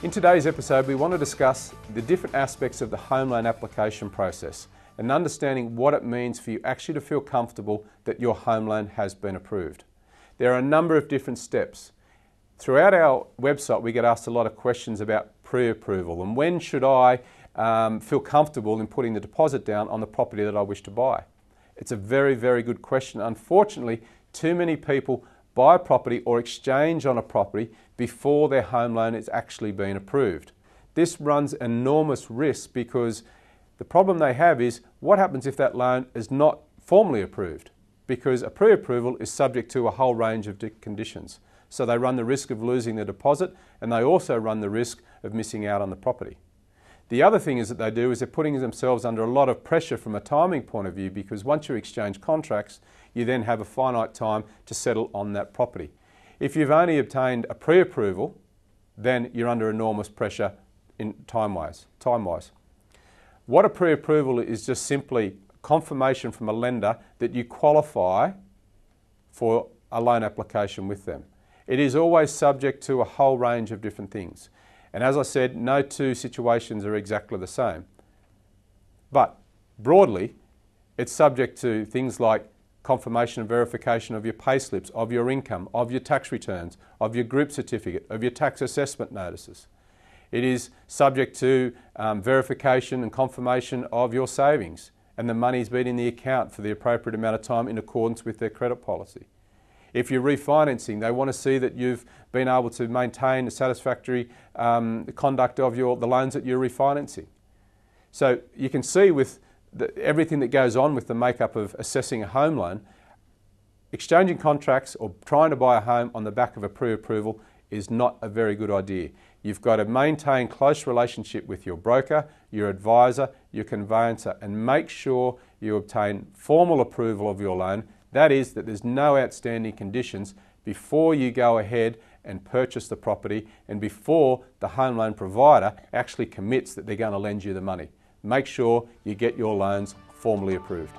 In today's episode, we want to discuss the different aspects of the home loan application process and understanding what it means for you actually to feel comfortable that your home loan has been approved. There are a number of different steps. Throughout our website, we get asked a lot of questions about pre-approval and when should I feel comfortable in putting the deposit down on the property that I wish to buy. It's a very, very good question. Unfortunately, too many people buy a property or exchange on a property before their home loan is actually been approved. This runs enormous risk because the problem they have is what happens if that loan is not formally approved, because a pre-approval is subject to a whole range of conditions. So they run the risk of losing the deposit and they also run the risk of missing out on the property. The other thing is that they do is they're putting themselves under a lot of pressure from a timing point of view, because once you exchange contracts, you then have a finite time to settle on that property. If you've only obtained a pre-approval, then you're under enormous pressure in time-wise. What a pre-approval is just simply confirmation from a lender that you qualify for a loan application with them. It is always subject to a whole range of different things. And as I said, no two situations are exactly the same. But broadly, it's subject to things like confirmation and verification of your payslips, of your income, of your tax returns, of your group certificate, of your tax assessment notices. It is subject to verification and confirmation of your savings and the money's been in the account for the appropriate amount of time in accordance with their credit policy. If you're refinancing, they want to see that you've been able to maintain a satisfactory conduct of the loans that you're refinancing. So you can see with everything that goes on with the makeup of assessing a home loan, exchanging contracts or trying to buy a home on the back of a pre-approval is not a very good idea. You've got to maintain close relationship with your broker, your advisor, your conveyancer, and make sure you obtain formal approval of your loan. That is, that there's no outstanding conditions before you go ahead and purchase the property and before the home loan provider actually commits that they're going to lend you the money. Make sure you get your loans formally approved.